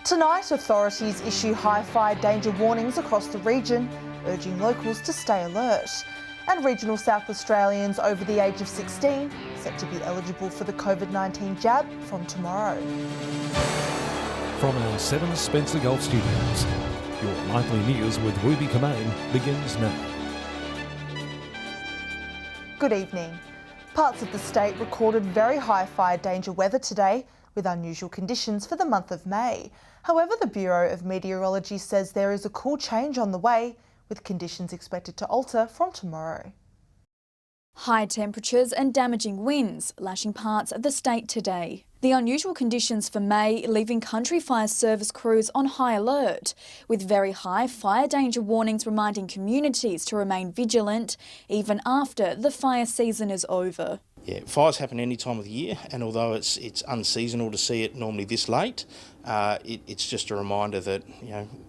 Tonight, authorities issue high fire danger warnings across the region, urging locals to stay alert. And regional South Australians over the age of 16 set to be eligible for the COVID-19 jab from tomorrow. From our 7 Spencer Golf Studios, your nightly news with Ruby Kamain begins now. Good evening. Parts of the state recorded very high fire danger weather today, with unusual conditions for the month of May. However, the Bureau of Meteorology says there is a cool change on the way, with conditions expected to alter from tomorrow. High temperatures and damaging winds lashing parts of the state today. The unusual conditions for May leaving country fire service crews on high alert, with very high fire danger warnings reminding communities to remain vigilant even after the fire season is over. Yeah, fires happen any time of the year, and although it's unseasonal to see it normally this late, it's just a reminder that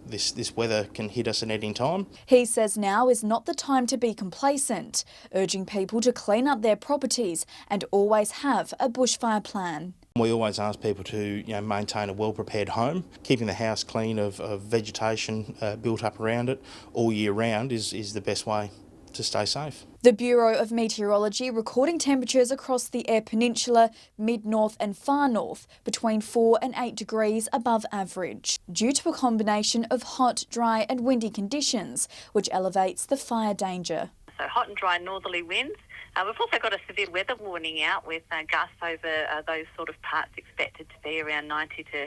this weather can hit us at any time. He says now is not the time to be complacent, urging people to clean up their properties and always have a bushfire plan. We always ask people to maintain a well-prepared home. Keeping the house clean of vegetation built up around it all year round is the best way to stay safe. The Bureau of Meteorology recording temperatures across the Eyre Peninsula, mid-north and far north between 4 and 8 degrees above average, due to a combination of hot, dry and windy conditions, which elevates the fire danger. So hot and dry northerly winds. We've also got a severe weather warning out with gusts over those sort of parts expected to be around 90 to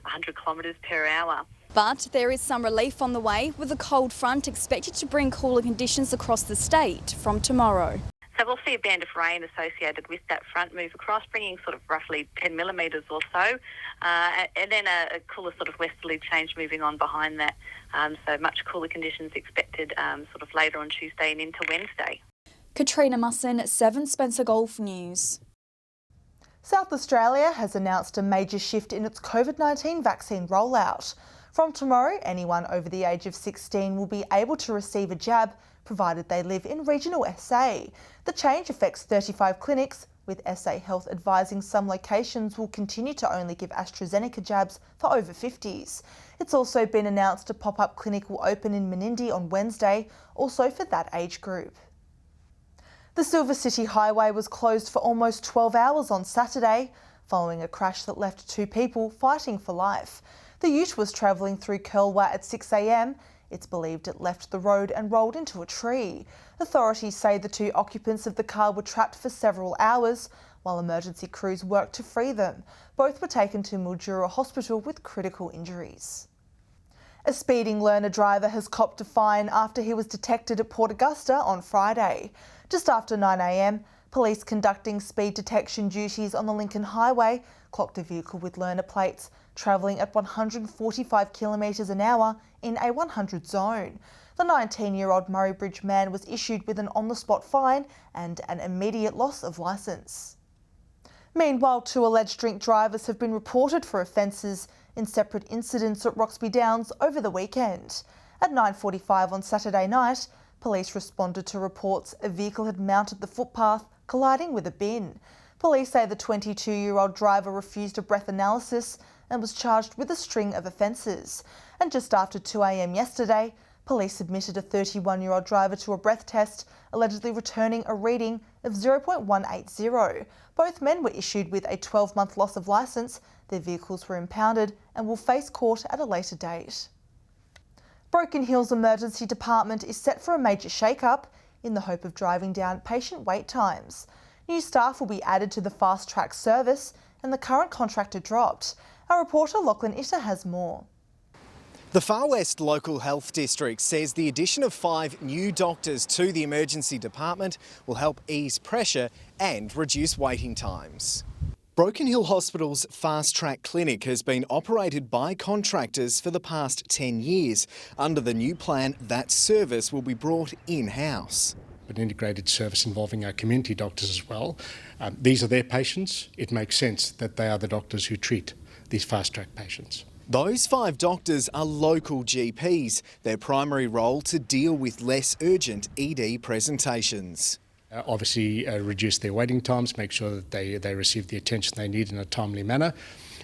100 kilometres per hour. But there is some relief on the way, with a cold front expected to bring cooler conditions across the state from tomorrow. So we'll see a band of rain associated with that front move across, bringing sort of roughly 10 millimetres or so, and then a cooler sort of westerly change moving on behind that. So much cooler conditions expected sort of later on Tuesday and into Wednesday. Katrina Musson, 7 Spencer Golf News. South Australia has announced a major shift in its COVID-19 vaccine rollout. From tomorrow, anyone over the age of 16 will be able to receive a jab, provided they live in regional SA. The change affects 35 clinics, with SA Health advising some locations will continue to only give AstraZeneca jabs for over 50s. It's also been announced a pop-up clinic will open in Menindee on Wednesday, also for that age group. The Silver City Highway was closed for almost 12 hours on Saturday, following a crash that left 2 people fighting for life. The ute was travelling through Curlwa at 6 a.m. It's believed it left the road and rolled into a tree. Authorities say the 2 occupants of the car were trapped for several hours, while emergency crews worked to free them. Both were taken to Mildura Hospital with critical injuries. A speeding learner driver has copped a fine after he was detected at Port Augusta on Friday. Just after 9 a.m, police conducting speed detection duties on the Lincoln Highway clocked a vehicle with learner plates travelling at 145 kilometres an hour in a 100 zone. The 19-year-old Murray Bridge man was issued with an on-the-spot fine and an immediate loss of licence. Meanwhile, 2 alleged drink drivers have been reported for offences in separate incidents at Roxby Downs over the weekend. At 9:45 on Saturday night, police responded to reports a vehicle had mounted the footpath, colliding with a bin. Police say the 22-year-old driver refused a breath analysis and was charged with a string of offences. And just after 2 a.m. yesterday, police submitted a 31-year-old driver to a breath test, allegedly returning a reading of 0.180. Both men were issued with a 12-month loss of licence. Their vehicles were impounded and will face court at a later date. Broken Hill's emergency department is set for a major shake-up in the hope of driving down patient wait times. New staff will be added to the fast-track service and the current contractor dropped. Our reporter Lachlan Itter has more. The Far West Local Health District says the addition of 5 new doctors to the emergency department will help ease pressure and reduce waiting times. Broken Hill Hospital's Fast Track Clinic has been operated by contractors for the past 10 years. Under the new plan, that service will be brought in-house. An integrated service involving our community doctors as well. These are their patients. It makes sense that they are the doctors who treat these fast-track patients. Those 5 doctors are local GPs, their primary role to deal with less urgent ED presentations. Obviously reduce their waiting times, make sure that they receive the attention they need in a timely manner.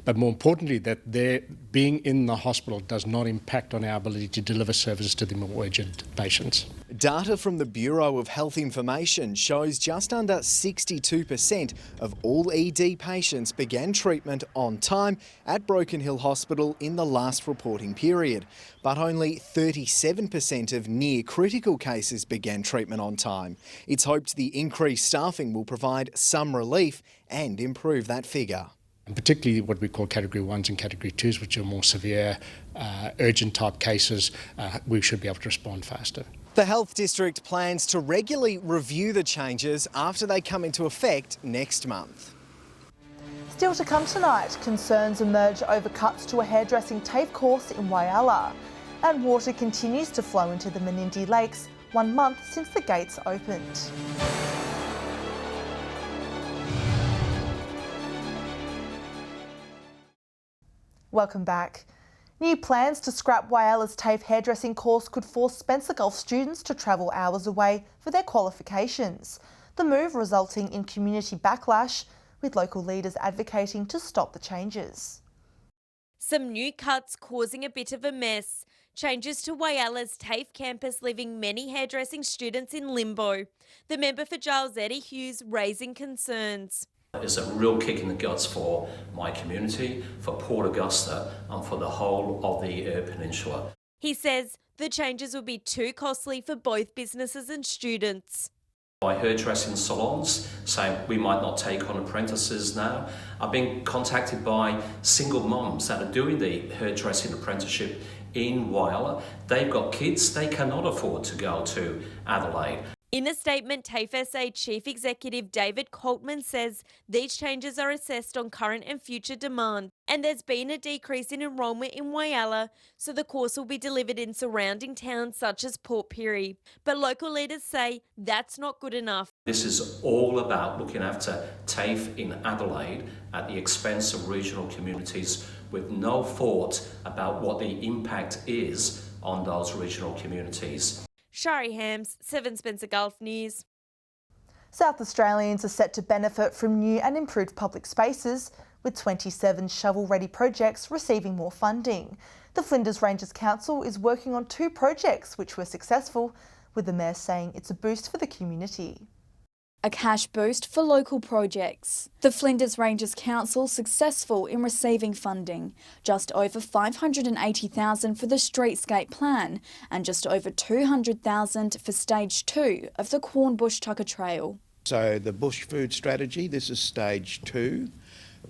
but more importantly, that their being in the hospital does not impact on our ability to deliver services to the more urgent patients. Data from the Bureau of Health Information shows just under 62% of all ED patients began treatment on time at Broken Hill Hospital in the last reporting period, but only 37% of near critical cases began treatment on time. It's hoped the increased staffing will provide some relief and improve that figure. And particularly what we call Category 1s and Category 2s, which are more severe, urgent type cases, we should be able to respond faster. The Health District plans to regularly review the changes after they come into effect next month. Still to come tonight, concerns emerge over cuts to a hairdressing TAFE course in Whyalla. And water continues to flow into the Menindee Lakes 1 month since the gates opened. Welcome back. New plans to scrap Whyalla's TAFE hairdressing course could force Spencer Gulf students to travel hours away for their qualifications. The move resulting in community backlash, with local leaders advocating to stop the changes. Some new cuts causing a bit of a mess. Changes to Whyalla's TAFE campus leaving many hairdressing students in limbo. The member for Giles Eddie Hughes raising concerns. It's a real kick in the guts for my community, for Port Augusta and for the whole of the Eyre Peninsula. He says the changes will be too costly for both businesses and students. By hairdressing salons saying we might not take on apprentices now. I've been contacted by single mums that are doing the hairdressing apprenticeship in Whyalla. They've got kids, they cannot afford to go to Adelaide. In a statement, TAFE SA Chief Executive David Coltman says these changes are assessed on current and future demand, and there's been a decrease in enrolment in Whyalla, so the course will be delivered in surrounding towns such as Port Pirie. But local leaders say that's not good enough. This is all about looking after TAFE in Adelaide at the expense of regional communities with no thought about what the impact is on those regional communities. Shari Hams, 7 Spencer Gulf News. South Australians are set to benefit from new and improved public spaces, with 27 shovel-ready projects receiving more funding. The Flinders Ranges Council is working on 2 projects which were successful, with the Mayor saying it's a boost for the community. A cash boost for local projects. The Flinders Ranges Council successful in receiving funding, just over $580,000 for the streetscape plan and just over $200,000 for stage 2 of the Cornbush Tucker Trail. So the bush food strategy, this is stage 2,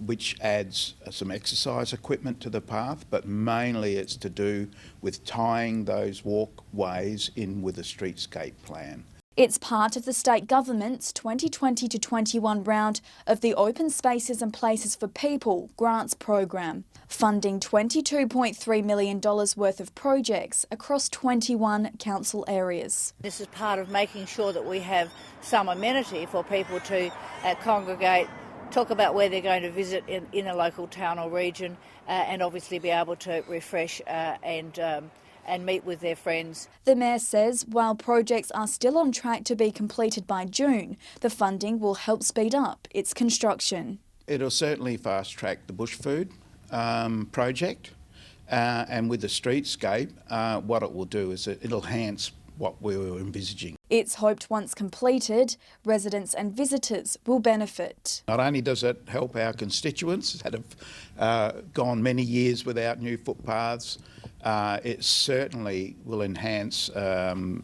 which adds some exercise equipment to the path, but mainly it's to do with tying those walkways in with the streetscape plan. It's part of the state government's 2020 to 21 round of the Open Spaces and Places for People grants program, funding $22.3 million worth of projects across 21 council areas. This is part of making sure that we have some amenity for people to congregate, talk about where they're going to visit in a local town or region, and obviously be able to refresh and meet with their friends. The Mayor says while projects are still on track to be completed by June, the funding will help speed up its construction. It'll certainly fast track the bush food project, and with the streetscape, what it will do is it'll enhance what we were envisaging. It's hoped once completed, residents and visitors will benefit. Not only does it help our constituents that have gone many years without new footpaths, it certainly will enhance the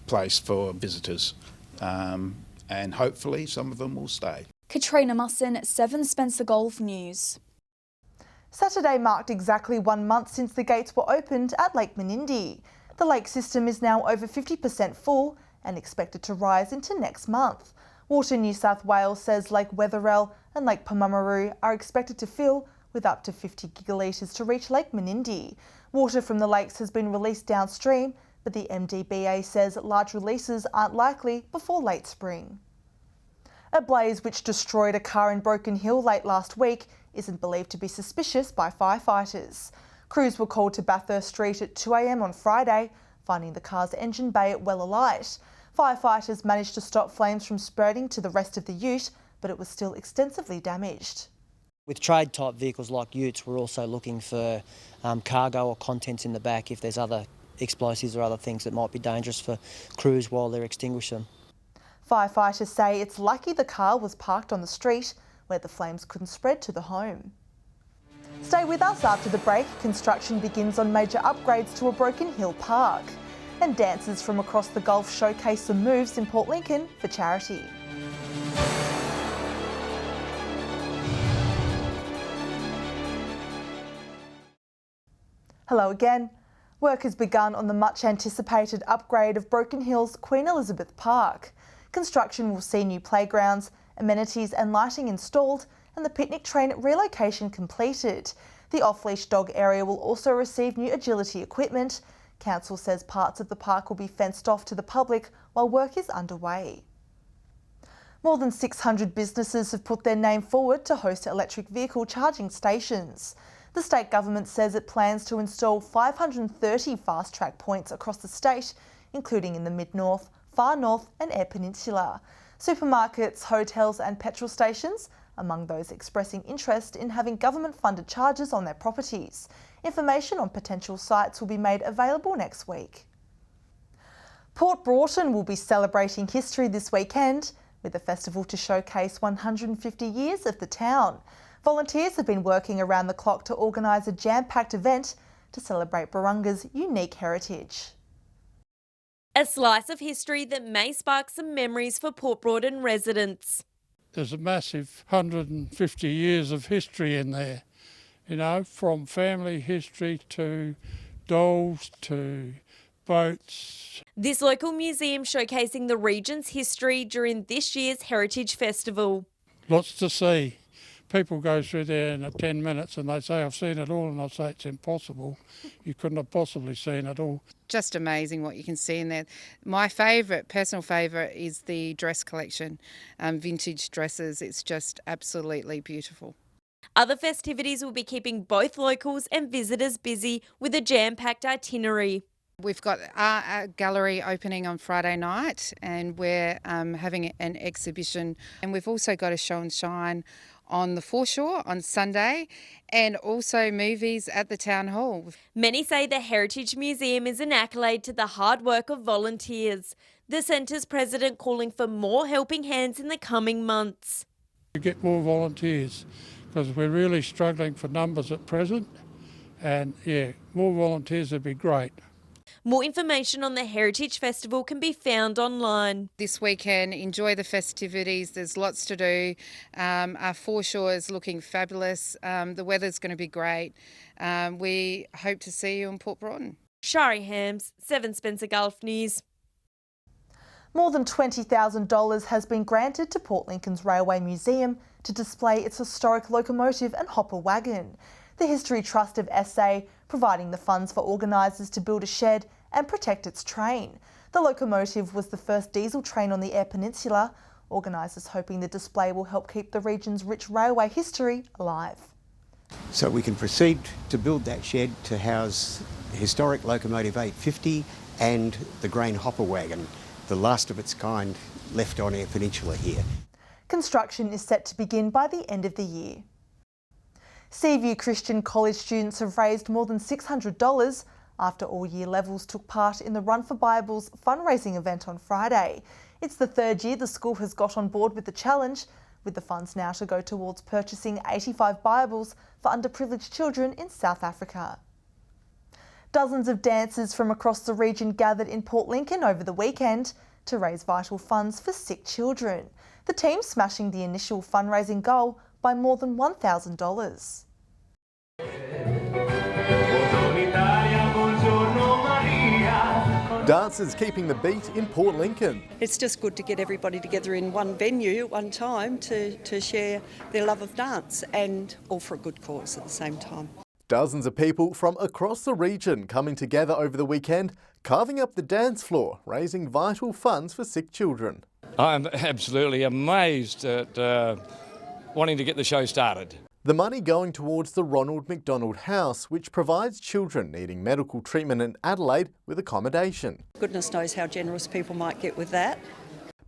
place for visitors, and hopefully some of them will stay. Katrina Musson, 7 Spencer Gulf News. Saturday marked exactly 1 month since the gates were opened at Lake Menindee. The lake system is now over 50% full and expected to rise into next month. Water New South Wales says Lake Wetherell and Lake Pumamaru are expected to fill with up to 50 gigalitres to reach Lake Menindee. Water from the lakes has been released downstream, but the MDBA says large releases aren't likely before late spring. A blaze which destroyed a car in Broken Hill late last week isn't believed to be suspicious by firefighters. Crews were called to Bathurst Street at 2 a.m. on Friday, finding the car's engine bay well alight. Firefighters managed to stop flames from spreading to the rest of the ute, but it was still extensively damaged. With trade type vehicles like utes, we're also looking for cargo or contents in the back if there's other explosives or other things that might be dangerous for crews while they're extinguishing them. Firefighters say it's lucky the car was parked on the street where the flames couldn't spread to the home. Stay with us after the break. Construction begins on major upgrades to a Broken Hill park. And dancers from across the Gulf showcase some moves in Port Lincoln for charity. Hello again. Work has begun on the much anticipated upgrade of Broken Hill's Queen Elizabeth Park. Construction will see new playgrounds, amenities and lighting installed and the picnic train relocation completed. The off-leash dog area will also receive new agility equipment. Council says parts of the park will be fenced off to the public while work is underway. More than 600 businesses have put their name forward to host electric vehicle charging stations. The state government says it plans to install 530 fast-track points across the state, including in the Mid-North, Far North and Eyre Peninsula. Supermarkets, hotels and petrol stations among those expressing interest in having government-funded charges on their properties. Information on potential sites will be made available next week. Port Broughton will be celebrating history this weekend with a festival to showcase 150 years of the town. Volunteers have been working around the clock to organise a jam-packed event to celebrate Barunga's unique heritage. A slice of history that may spark some memories for Port Broughton residents. There's a massive 150 years of history in there, you know, from family history to dolls to boats. This local museum showcasing the region's history during this year's Heritage Festival. Lots to see. People go through there in 10 minutes and they say, I've seen it all, and I say it's impossible. You couldn't have possibly seen it all. Just amazing what you can see in there. My favourite, personal favourite, is the dress collection, vintage dresses. It's just absolutely beautiful. Other festivities will be keeping both locals and visitors busy with a jam-packed itinerary. We've got our gallery opening on Friday night and we're having an exhibition. And we've also got a show and shine on the foreshore on Sunday and also movies at the Town Hall. Many say the Heritage Museum is an accolade to the hard work of volunteers. The centre's president calling for more helping hands in the coming months. To get more volunteers because we're really struggling for numbers at present, and yeah, more volunteers would be great. More information on the Heritage Festival can be found online. This weekend, enjoy the festivities. There's lots to do. Our foreshore is looking fabulous. The weather's going to be great. We hope to see you in Port Broughton. Shari Hams, 7 Spencer Gulf News. More than $20,000 has been granted to Port Lincoln's Railway Museum to display its historic locomotive and hopper wagon. The History Trust of SA providing the funds for organisers to build a shed and protect its train. The locomotive was the first diesel train on the Eyre Peninsula, organisers hoping the display will help keep the region's rich railway history alive. So we can proceed to build that shed to house the historic locomotive 850 and the grain hopper wagon, the last of its kind left on Eyre Peninsula here. Construction is set to begin by the end of the year. Seaview Christian College students have raised more than $600 after all year levels took part in the Run for Bibles fundraising event on Friday. It's the third year the school has got on board with the challenge, with the funds now to go towards purchasing 85 Bibles for underprivileged children in South Africa. Dozens of dancers from across the region gathered in Port Lincoln over the weekend to raise vital funds for sick children. The team smashing the initial fundraising goal by more than $1,000. Dancers keeping the beat in Port Lincoln. It's just good to get everybody together in one venue at one time to share their love of dance, and all for a good cause at the same time. Dozens of people from across the region coming together over the weekend, carving up the dance floor, raising vital funds for sick children. I'm absolutely amazed at wanting to get the show started. The money going towards the Ronald McDonald House, which provides children needing medical treatment in Adelaide with accommodation. Goodness knows how generous people might get with that.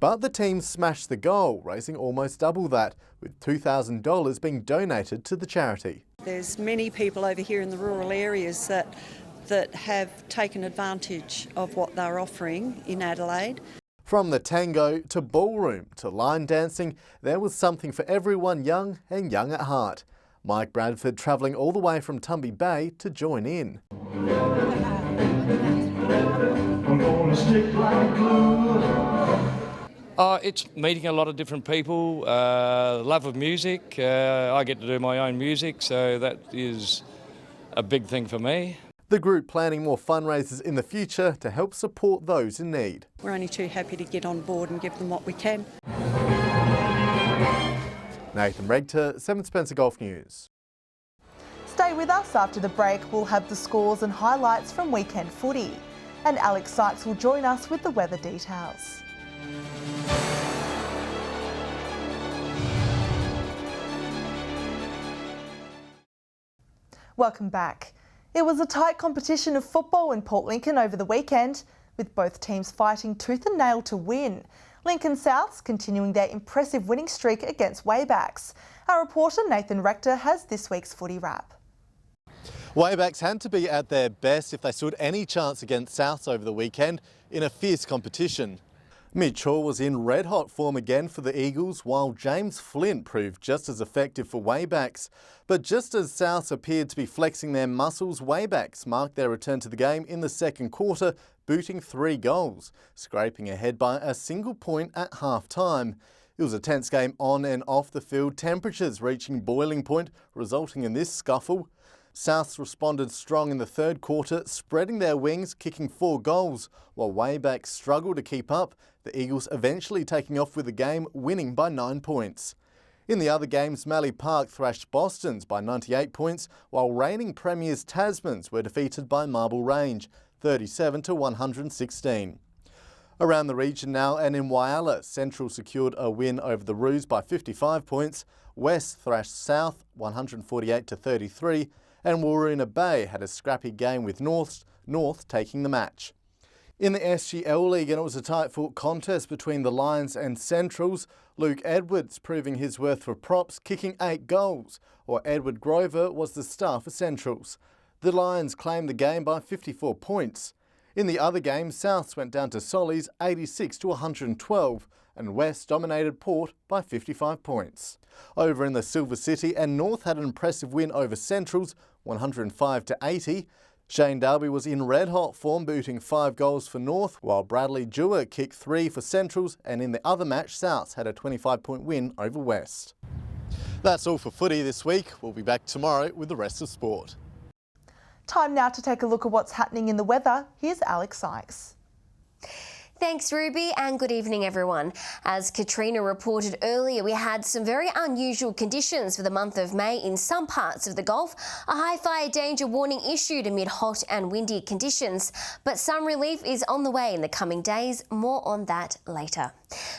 But the team smashed the goal, raising almost double that, with $2,000 being donated to the charity. There's many people over here in the rural areas that have taken advantage of what they're offering in Adelaide. From the tango to ballroom to line dancing, there was something for everyone young and young at heart. Mike Bradford travelling all the way from Tumby Bay to join in. It's meeting a lot of different people, love of music. I get to do my own music, so that is a big thing for me. The group planning more fundraisers in the future to help support those in need. We're only too happy to get on board and give them what we can. Nathan Regter, 7 Spencer Golf News. Stay with us after the break. We'll have the scores and highlights from weekend footy. And Alex Sykes will join us with the weather details. Welcome back. It was a tight competition of football in Port Lincoln over the weekend, with both teams fighting tooth and nail to win. Lincoln Souths continuing their impressive winning streak against Waybacks. Our reporter Nathan Rector has this week's footy wrap. Waybacks had to be at their best if they stood any chance against Souths over the weekend in a fierce competition. Mitch Hall was in red-hot form again for the Eagles, while James Flint proved just as effective for Waybacks. But just as Souths appeared to be flexing their muscles, Waybacks marked their return to the game in the second quarter, booting 3 goals, scraping ahead by a single point at half-time. It was a tense game on and off the field, temperatures reaching boiling point, resulting in this scuffle. Souths responded strong in the third quarter, spreading their wings, kicking 4 goals, while Waybacks struggled to keep up, the Eagles eventually taking off with the game, winning by 9 points. In the other games, Mallee Park thrashed Bostons by 98 points, while reigning premiers Tasmans were defeated by Marble Range, 37 to 116. Around the region now and in Whyalla, Central secured a win over the Roos by 55 points, West thrashed South 148 to 33, and Waruna Bay had a scrappy game with North taking the match. In the SGL League, and it was a tight-fought contest between the Lions and Centrals, Luke Edwards proving his worth for props, kicking 8 goals, while Edward Grover was the star for Centrals. The Lions claimed the game by 54 points. In the other game, Souths went down to Solly's 86 to 112, and West dominated Port by 55 points. Over in the Silver City, and North had an impressive win over Centrals, 105 to 80. Shane Darby was in red-hot form, booting 5 goals for North, while Bradley Dewar kicked 3 for Centrals, and in the other match, Souths had a 25-point win over West. That's all for footy this week. We'll be back tomorrow with the rest of sport. Time now to take a look at what's happening in the weather. Here's Alex Sykes. Thanks, Ruby, and good evening, everyone. As Katrina reported earlier, we had some very unusual conditions for the month of May in some parts of the Gulf. A high fire danger warning issued amid hot and windy conditions, but some relief is on the way in the coming days. More on that later.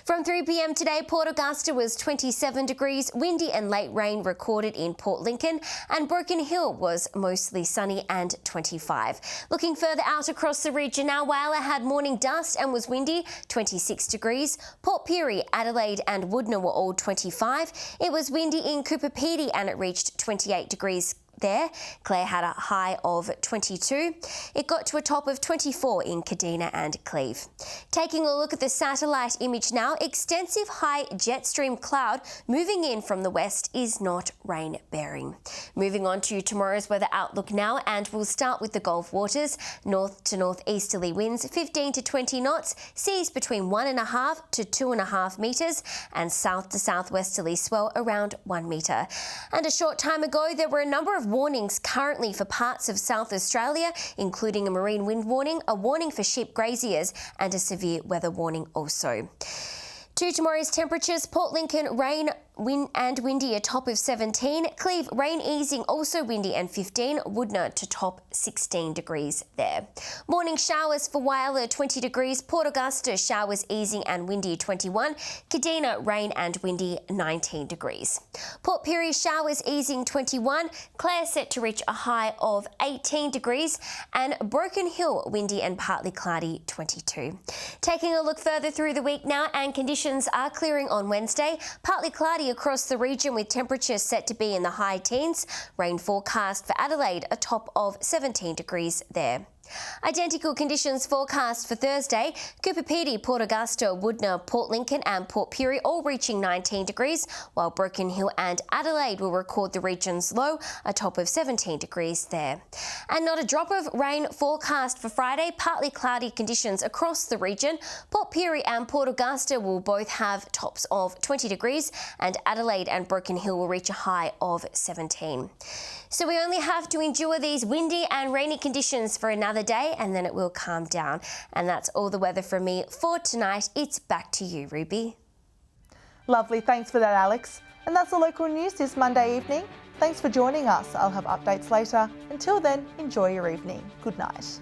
From 3 p.m. today, Port Augusta was 27 degrees, windy and late rain recorded in Port Lincoln, and Broken Hill was mostly sunny and 25. Looking further out across the region now, Whyalla had morning dust and was windy, 26 degrees. Port Pirie, Adelaide and Woodna were all 25. It was windy in Cooper Pedy and it reached 28 degrees there. Clare had a high of 22. It got to a top of 24 in Kadina and Cleve. Taking a look at the satellite image now, extensive high jet stream cloud moving in from the west is not rain bearing. Moving on to tomorrow's weather outlook now, and we'll start with the Gulf waters. North to northeasterly winds 15 to 20 knots, seas between 1.5 to 2.5 metres, and south to southwesterly swell around 1 metre. And a short time ago, there were a number of warnings currently for parts of South Australia, including a marine wind warning, a warning for sheep graziers, and a severe weather warning also. To tomorrow's temperatures, Port Lincoln rain windy, a top of 17. Cleve, rain easing, also windy and 15. Woodner to top 16 degrees there. Morning showers for Whyalla, 20 degrees. Port Augusta, showers easing and windy, 21. Kadina, rain and windy, 19 degrees. Port Pirie, showers easing, 21. Clare set to reach a high of 18 degrees. And Broken Hill, windy and partly cloudy, 22. Taking a look further through the week now, and conditions are clearing on Wednesday. Partly cloudy across the region with temperatures set to be in the high teens. Rain forecast for Adelaide, a top of 17 degrees there. Identical conditions forecast for Thursday. Cooper Pedy, Port Augusta, Woodner, Port Lincoln and Port Pirie all reaching 19 degrees, while Broken Hill and Adelaide will record the region's low, a top of 17 degrees there. And not a drop of rain forecast for Friday. Partly cloudy conditions across the region. Port Pirie and Port Augusta will both have tops of 20 degrees, and Adelaide and Broken Hill will reach a high of 17. So we only have to endure these windy and rainy conditions for another day, and then it will calm down. And that's all the weather from me for tonight. It's back to you, Ruby. Lovely, thanks for that, Alex. And that's the local news this Monday evening. Thanks for joining us. I'll have updates later. Until then, enjoy your evening. Good night.